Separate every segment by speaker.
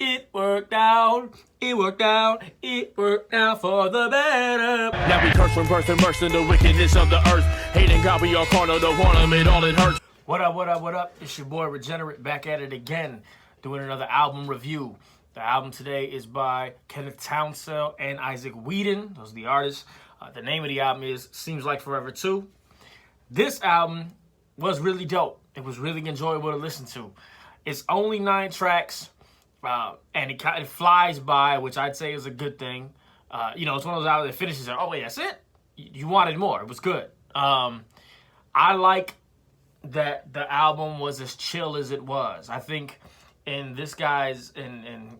Speaker 1: It worked out. It worked out. It worked out for the better.
Speaker 2: Now we curse from birth, immersed in the wickedness of the earth. Hating God, we are corner, the one amid all it hurts.
Speaker 1: What up, what up, what up? It's your boy Regenerate back at it again, doing another album review. The album today is by Kenneth Townsell and Isaac Wheadon. Those are the artists. The name of the album is Seems Like Forever 2. This album was really dope. It was really enjoyable to listen to. It's only 9 tracks, and it flies by, which I'd say is a good thing. It's one of those albums that finishes and, oh wait, that's it? You wanted more. It was good. I like that the album was as chill as it was. I think in this guy's, and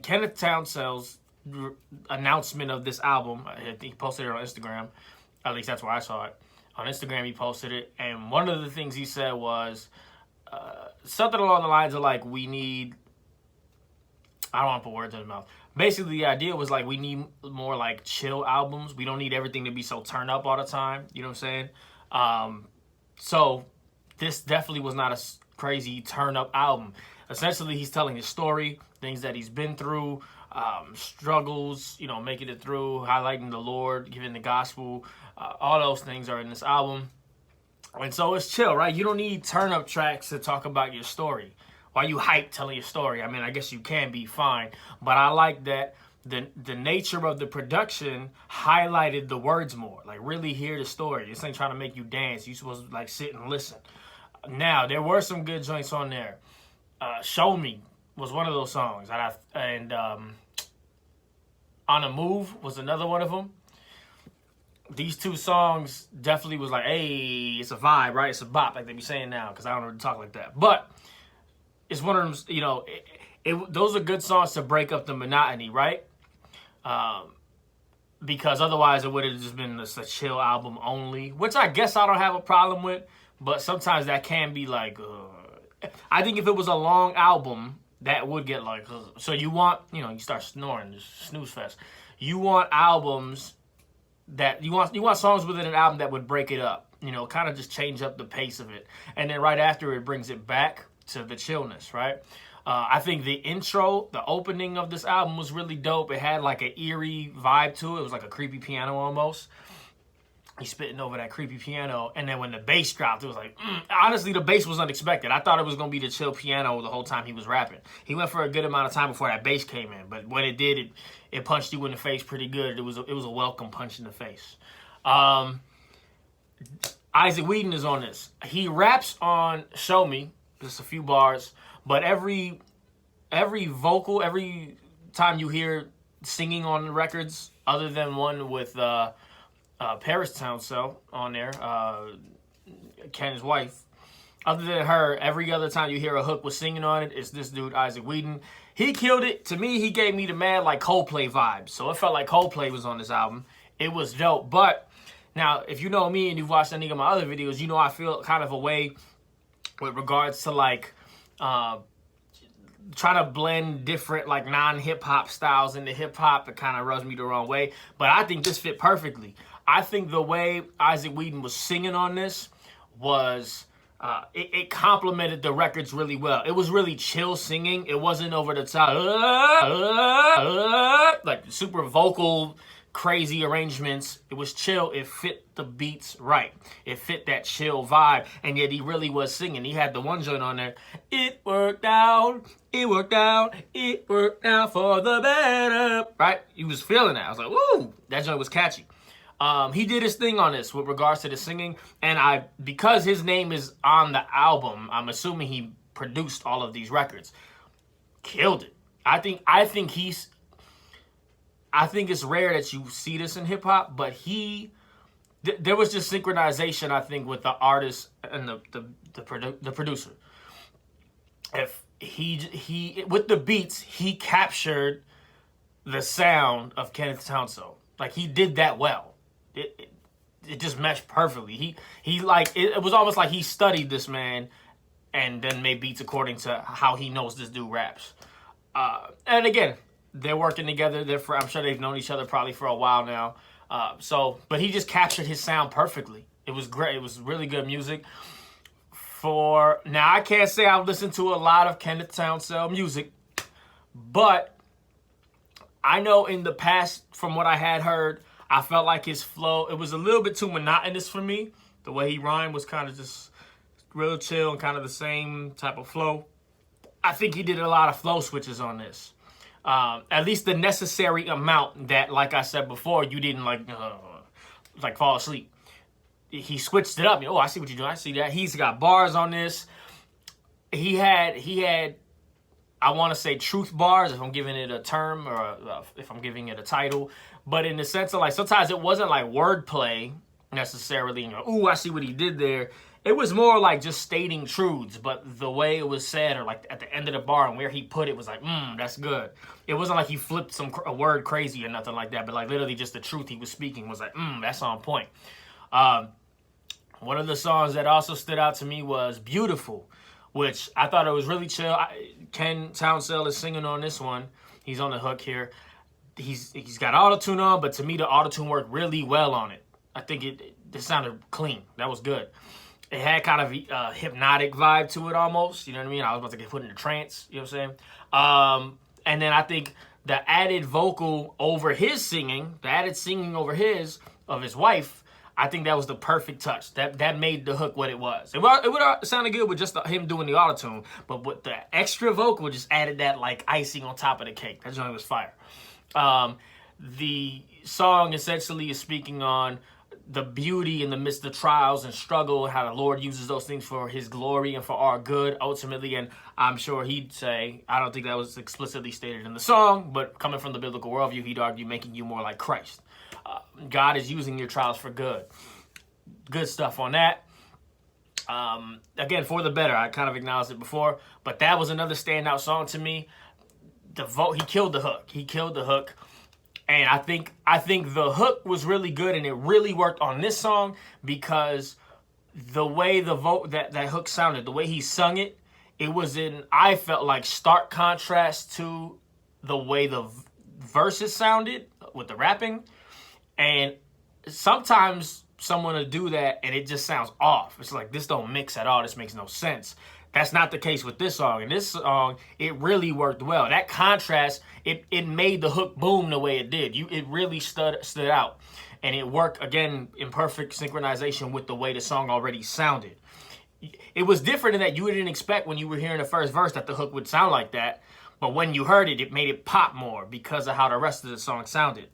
Speaker 1: Kenneth Townsell's announcement of this album, I think he posted it on Instagram. At least that's where I saw it. On Instagram, he posted it, and one of the things he said was something along the lines of like, we need, I don't want to put words in his mouth. Basically, the idea was like, we need more like chill albums. We don't need everything to be so turned up all the time. You know what I'm saying? So this definitely was not a crazy turn-up album. Essentially, he's telling his story, things that he's been through, struggles, making it through, highlighting the Lord, giving the gospel. All those things are in this album. And so it's chill, right? You don't need turn-up tracks to talk about your story. Why you hype telling your story? I mean, I guess you can be fine. But I like that the nature of the production highlighted the words more. Like, really hear the story. This ain't trying to make you dance. You're supposed to, like, sit and listen. Now, there were some good joints on there. Show Me was one of those songs. And On a Move was another one of them. These two songs definitely was like, hey, it's a vibe, right? It's a bop, like they be saying now, because I don't really talk like that. But it's one of them, those are good songs to break up the monotony, right? Because otherwise it would have just been a chill album only, which I guess I don't have a problem with, but sometimes that can be like, I think if it was a long album, that would get like, so you want, you start snoring, just snooze fest. You want albums that, you want songs within an album that would break it up, kind of just change up the pace of it. And then right after it brings it back to the chillness, right? I think the intro, the opening of this album was really dope. It had like an eerie vibe to it. It was like a creepy piano almost. He's spitting over that creepy piano. And then when the bass dropped, it was like, honestly, the bass was unexpected. I thought it was going to be the chill piano the whole time he was rapping. He went for a good amount of time before that bass came in. But when it did, it punched you in the face pretty good. It was a welcome punch in the face. Isaac Wheadon is on this. He raps on Show Me, just a few bars. But every vocal, every time you hear singing on the records, other than one with Paris Townsell on there, Ken's wife. Other than her, every other time you hear a hook with singing on it, it's this dude, Isaac Wheadon. He killed it. To me, he gave me the mad like Coldplay vibes. So it felt like Coldplay was on this album. It was dope. But now, if you know me and you've watched any of my other videos, I feel kind of a way with regards to like trying to blend different like non-hip-hop styles into hip-hop. It kind of rubs me the wrong way. But I think this fit perfectly. I think the way Isaac Wheadon was singing on this was, it complemented the records really well. It was really chill singing. It wasn't over the top, like super vocal, crazy arrangements. It was chill. It fit the beats right. It fit that chill vibe. And yet he really was singing. He had the one joint on there. It worked out. It worked out. It worked out for the better. Right? He was feeling that. I was like, woo, that joint was catchy. He did his thing on this with regards to the singing, and because his name is on the album, I'm assuming he produced all of these records. Killed it. I think it's rare that you see this in hip hop, but there was just synchronization, I think, with the artist and the producer. If he with the beats, he captured the sound of Kenneth Townsell. Like, he did that well. It just meshed perfectly. He like, it was almost like he studied this man and then made beats according to how he knows this dude raps. And again, they're working together. I'm sure they've known each other probably for a while now. But he just captured his sound perfectly. It was great. It was really good music. Now, I can't say I've listened to a lot of Kenneth Townsell music. But I know in the past, from what I had heard, I felt like his flow, it was a little bit too monotonous for me. The way he rhymed was kind of just real chill and kind of the same type of flow. I think he did a lot of flow switches on this. At least the necessary amount that, like I said before, you didn't like fall asleep. He switched it up. Oh, I see what you're doing. I see that. He's got bars on this. He had, I want to say truth bars, if I'm giving it a term or if I'm giving it a title. But in the sense of like, sometimes it wasn't like wordplay necessarily. Ooh, I see what he did there. It was more like just stating truths, but the way it was said, or like at the end of the bar and where he put it was like, that's good. It wasn't like he flipped a word crazy or nothing like that, but like literally just the truth he was speaking was like, that's on point. One of the songs that also stood out to me was Beautiful, which I thought it was really chill. Ken Townsell is singing on this one. He's on the hook here. He's got auto-tune on, but to me the auto-tune worked really well on it. I think it sounded clean. That was good. It had kind of a hypnotic vibe to it almost. You know what I mean? I was about to get put in a trance. You know what I'm saying? And then I think the added vocal over his singing, the added singing over of his wife, I think that was the perfect touch. That made the hook what it was. It would have sounded good with just him doing the autotune, but with the extra vocal just added that like icing on top of the cake. That joint was fire. The song essentially is speaking on the beauty in the midst of trials and struggle, and how the Lord uses those things for his glory and for our good ultimately. And I'm sure he'd say, I don't think that was explicitly stated in the song, but coming from the biblical worldview, he'd argue making you more like Christ. God is using your trials for good. Good stuff on that. Again, for the better. I kind of acknowledged it before, but that was another standout song to me. He killed the hook. He killed the hook. And I think the hook was really good, and it really worked on this song because the way that hook sounded, the way he sung it, it was I felt like stark contrast to the way the verses sounded with the rapping. And sometimes someone will do that and it just sounds off. It's like, this don't mix at all. This makes no sense. That's not the case with this song. In this song, it really worked well. That contrast, it made the hook boom the way it did. It really stood out. And it worked, again, in perfect synchronization with the way the song already sounded. It was different in that you didn't expect when you were hearing the first verse that the hook would sound like that. But when you heard it, it made it pop more because of how the rest of the song sounded.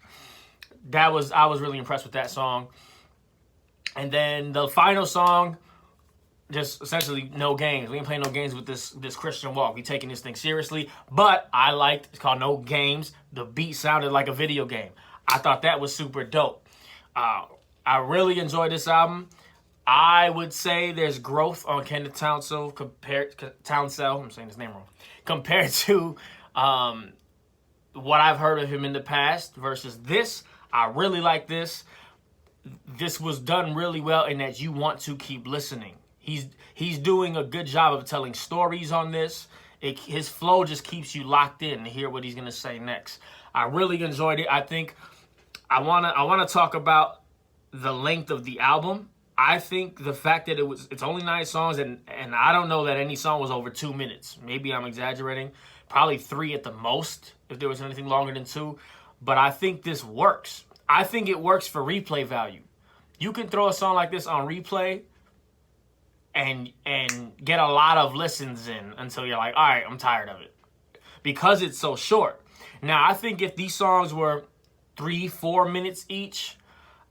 Speaker 1: I was really impressed with that song. And then the final song, just essentially no games. We ain't playing no games with this Christian walk. We taking this thing seriously. But it's called No Games. The beat sounded like a video game. I thought that was super dope. I really enjoyed this album. I would say there's growth on Kenneth Townsell I'm saying his name wrong. Compared to what I've heard of him in the past versus this. I really like this. This was done really well in that you want to keep listening. He's doing a good job of telling stories on this. His flow just keeps you locked in to hear what he's gonna say next. I really enjoyed it. I think I wanna talk about the length of the album. I think the fact that it's only 9 songs and I don't know that any song was over 2 minutes. Maybe I'm exaggerating. Probably 3 at the most if there was anything longer than 2. But I think this works. I think it works for replay value. You can throw a song like this on replay and get a lot of listens in until you're like, all right, I'm tired of it. Because it's so short. Now, I think if these songs were 3-4 minutes each,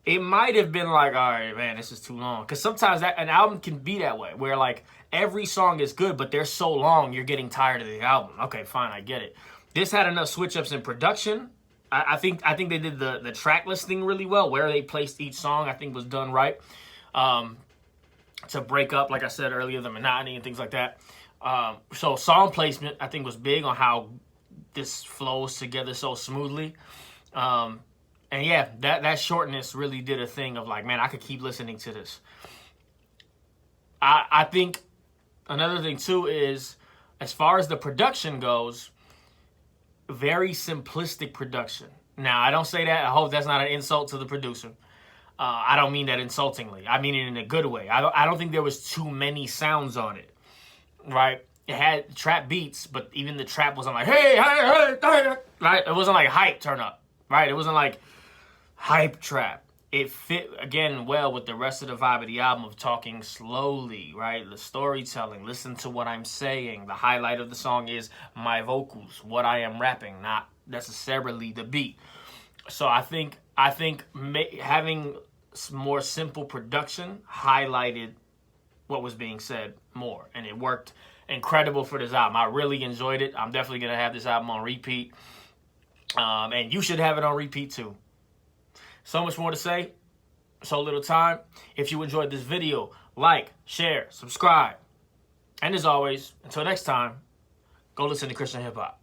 Speaker 1: it might have been like, all right, man, this is too long. Because sometimes an album can be that way, where like every song is good, but they're so long, you're getting tired of the album. Okay, fine, I get it. This had enough switch-ups in production. I think they did the track listing really well. Where they placed each song, I think was done right. To break up, like I said earlier, the monotony and things like that. So song placement, I think, was big on how this flows together so smoothly. And yeah, that shortness really did a thing of like, man, I could keep listening to this. I think another thing too is, as far as the production goes, very simplistic production. Now, I don't say that. I hope that's not an insult to the producer. I don't mean that insultingly. I mean it in a good way. I don't think there was too many sounds on it, right? it had trap beats, but even the trap wasn't like, hey, right? It wasn't like hype turn up, right? It wasn't like hype trap. It fit, again, well with the rest of the vibe of the album of talking slowly, right? The storytelling, listen to what I'm saying. The highlight of the song is my vocals, what I am rapping, not necessarily the beat. So I think having more simple production highlighted what was being said more, and it worked incredible for this album. I really enjoyed it. I'm definitely going to have this album on repeat, and you should have it on repeat too. So much more to say, so little time. If you enjoyed this video, like, share, subscribe. And as always, until next time, go listen to Christian hip hop.